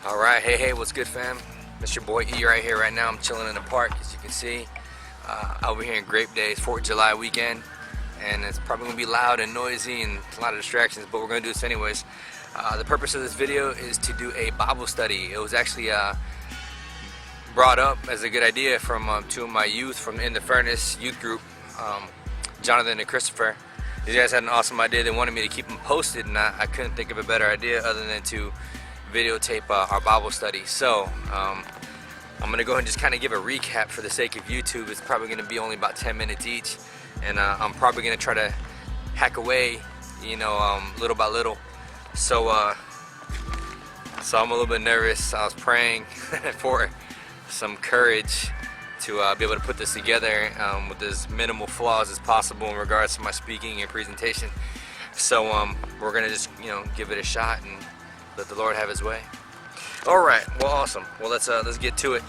Alright, hey, what's good, fam? It's your boy E right here right now. I'm chilling in the park, as you can see. Over here in Grape Day, it's 4th of July weekend, and it's probably going to be loud and noisy and a lot of distractions, but we're going to do this anyways. The purpose of this video is to do a Bible study. It was actually brought up as a good idea from two of my youth from In the Furnace youth group, Jonathan and Christopher. These guys had an awesome idea. They wanted me to keep them posted, and I couldn't think of a better idea other than to videotape our Bible study. So I'm gonna go ahead and just kind of give a recap for the sake of YouTube. It's probably gonna be only about 10 minutes each, and I'm probably gonna try to hack away, little by little. So I'm a little bit nervous. I was praying for some courage to be able to put this together with as minimal flaws as possible in regards to my speaking and presentation. So we're gonna just give it a shot and let the Lord have His way. All right, well, awesome. Well, let's get to it.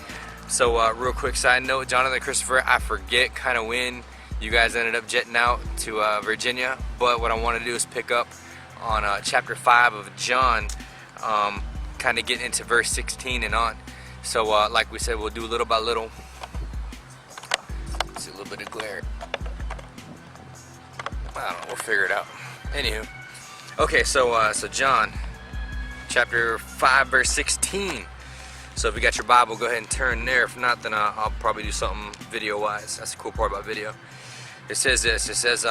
So real quick side note, Jonathan and Christopher, I forget kind of when you guys ended up jetting out to Virginia, but what I want to do is pick up on chapter 5 of John, kind of get into verse 16 and on. So like we said, we'll do little by little. See a little bit of glare. I don't know, we'll figure it out. Anywho, okay, so John chapter 5 verse 16. So if you got your Bible, go ahead and turn there. If not, then I'll probably do something video wise. That's the cool part about video. It says this. It says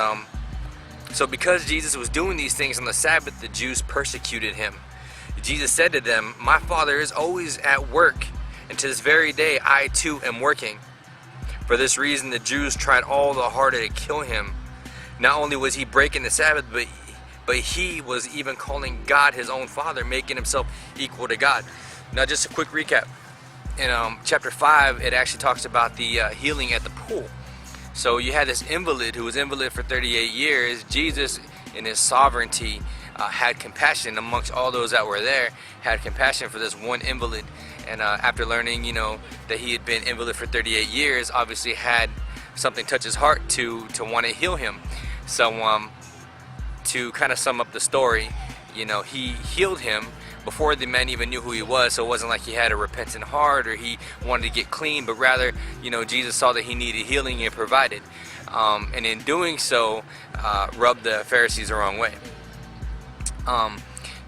so because Jesus was doing these things on the Sabbath, the Jews persecuted him. Jesus said to them, "My Father is always at work, and to this very day I too am working." For this reason the Jews tried all the harder to kill him. Not only was he breaking the Sabbath, but he was even calling God his own Father, making himself equal to God. Now, just a quick recap. In chapter 5, it actually talks about the healing at the pool. So you had this invalid who was invalid for 38 years. Jesus, in his sovereignty, had compassion amongst all those that were there, had compassion for this one invalid. And after learning, that he had been invalid for 38 years, obviously had something touch his heart to want to heal him. So, to kind of sum up the story, he healed him before the man even knew who he was. So it wasn't like he had a repentant heart or he wanted to get clean, but rather, Jesus saw that he needed healing and provided. And in doing so, rubbed the Pharisees the wrong way.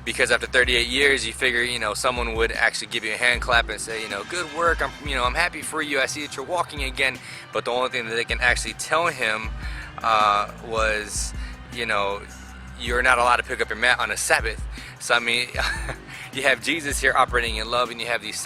Because after 38 years, you figure, someone would actually give you a hand clap and say, good work, I'm happy for you, I see that you're walking again. But the only thing that they can actually tell him was, you're not allowed to pick up your mat on a Sabbath. So I mean, you have Jesus here operating in love, and you have these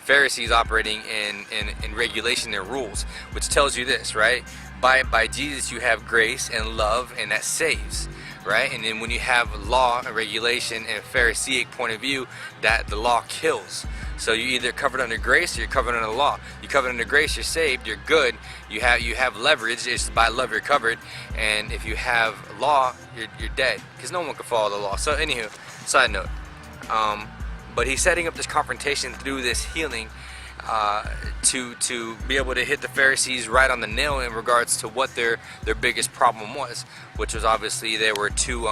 Pharisees operating in regulation and rules, which tells you this, right? By Jesus you have grace and love, and that saves, right? And then when you have law and regulation and Pharisaic point of view, that the law kills. So you're either covered under grace or you're covered under the law. You're covered under grace, you're saved, you're good. You have leverage. It's by love you're covered. And if you have law, you're dead, because no one can follow the law. So anywho, side note. But he's setting up this confrontation through this healing to be able to hit the Pharisees right on the nail in regards to what their biggest problem was, which was obviously they were too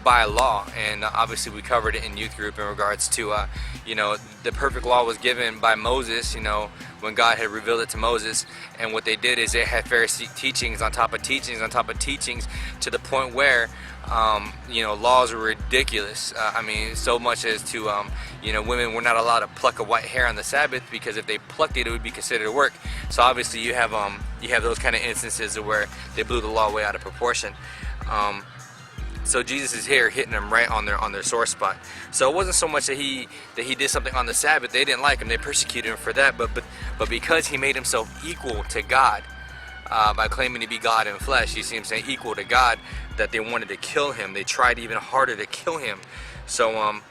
by law. And obviously we covered it in youth group in regards to the perfect law was given by Moses, when God had revealed it to Moses. And what they did is they had Pharisee teachings on top of teachings on top of teachings, to the point where laws were ridiculous. I mean, so much as to women were not allowed to pluck a white hair on the Sabbath, because if they plucked it, it would be considered work. So obviously you have those kind of instances where they blew the law way out of proportion. So Jesus is here hitting them right on their sore spot. So it wasn't so much that he did something on the Sabbath. They didn't like him. They persecuted him for that. But because he made himself equal to God by claiming to be God in flesh, you see him saying equal to God, that they wanted to kill him. They tried even harder to kill him. So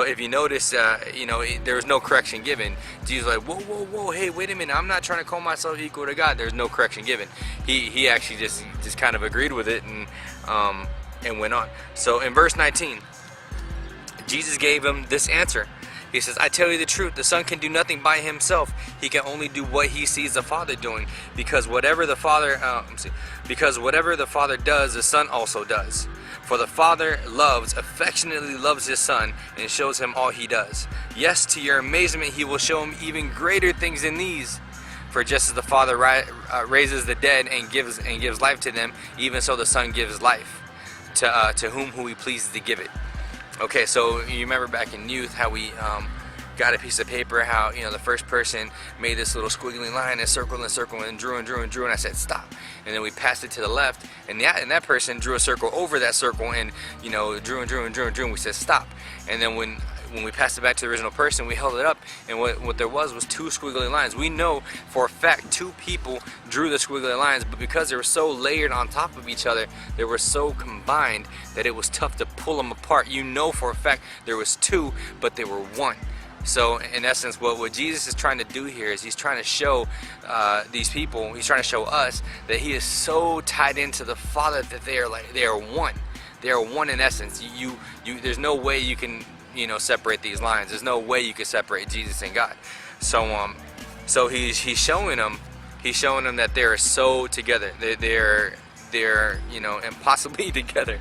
if you notice, there was no correction given. Jesus was like, whoa, hey, wait a minute, I'm not trying to call myself equal to God. There's no correction given. He actually just kind of agreed with it and went on. So in verse 19, Jesus gave him this answer. He says, I tell you the truth, the Son can do nothing by himself. He can only do what he sees the Father doing, because whatever the Father does, the Son also does. For the Father affectionately loves his Son, and shows him all he does. Yes, to your amazement, he will show him even greater things than these. For just as the Father raises the dead and gives life to them, even so the Son gives life to who he pleases to give it. Okay, so you remember back in youth how we got a piece of paper, how the first person made this little squiggly line and circle and circle and drew, and I said stop, and then we passed it to the left, and that person drew a circle over that circle and drew, and we said stop. And then when we passed it back to the original person, we held it up, and what there was two squiggly lines. We know for a fact 2 people drew the squiggly lines, but because they were so layered on top of each other, they were so combined that it was tough to pull them apart. For a fact there was 2, but they were 1. So in essence, what Jesus is trying to do here is he's trying to show these people, he's trying to show us that he is so tied into the Father that they are one. They are one in essence. There's no way you can separate these lines. There's no way you can separate Jesus and God. So he's showing them that they're so together. They're impossibly together.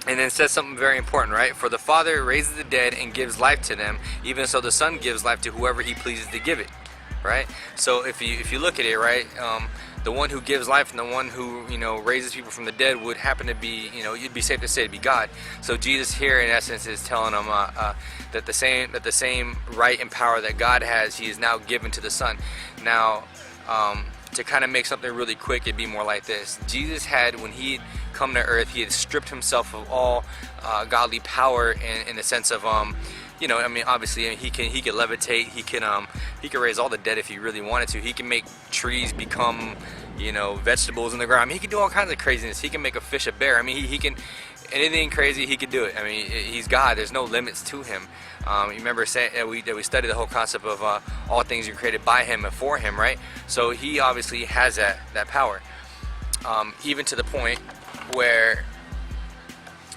And then says something very important, right? For the Father raises the dead and gives life to them, even so the Son gives life to whoever he pleases to give it, right? So if you look at it, right, the one who gives life and the one who raises people from the dead would happen to be, you'd be safe to say to be God. So Jesus here in essence is telling them that the same right and power that God has, he is now given to the Son. Now, to kind of make something really quick, it'd be more like this. Jesus had, when he had come to earth, he had stripped himself of all godly power in the sense of obviously he can levitate, he can raise all the dead if he really wanted to. He can make trees become vegetables in the ground. I mean, he can do all kinds of craziness. He can make a fish a bear. I mean, he can anything crazy, he could do it. I mean, he's God. There's no limits to him. You remember saying that we studied the whole concept of all things are created by him and for him, right? So he obviously has that power, even to the point where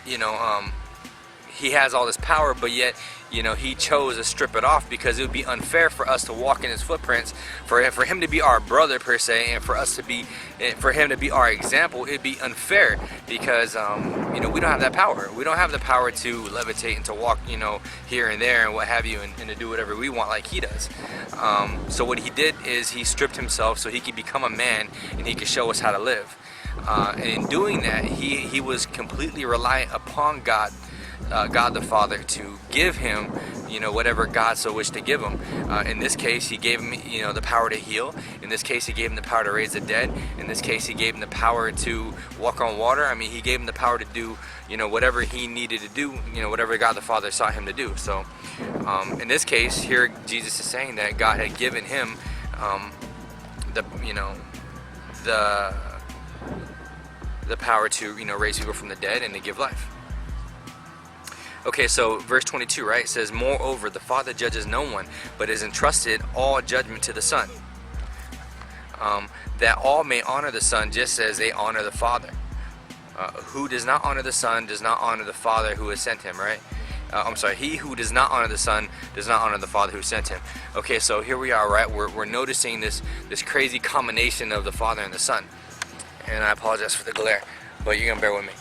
he has all this power, but yet he chose to strip it off because it would be unfair for us to walk in his footprints, for him to be our brother per se, and for him to be our example. It'd be unfair because we don't have that power. We don't have the power to levitate and to walk here and there and what have you, and to do whatever we want like he does. So what he did is he stripped himself so he could become a man and he could show us how to live. And in doing that, he was completely reliant upon God the Father to give him whatever God so wished to give him. In this case, he gave him the power to heal. In this case, he gave him the power to raise the dead. In this case, he gave him the power to walk on water. I mean, he gave him the power to do whatever he needed to do, whatever God the Father sought him to do. So in this case here, Jesus is saying that God had given him the power to raise people from the dead and to give life. Okay, so verse 22, right, says, moreover, the Father judges no one, but has entrusted all judgment to the Son, that all may honor the Son just as they honor the Father. Who does not honor the Son does not honor the Father who has sent him, right? He who does not honor the Son does not honor the Father who sent him. Okay, so here we are, right? We're noticing this crazy combination of the Father and the Son. And I apologize for the glare, but you're going to bear with me.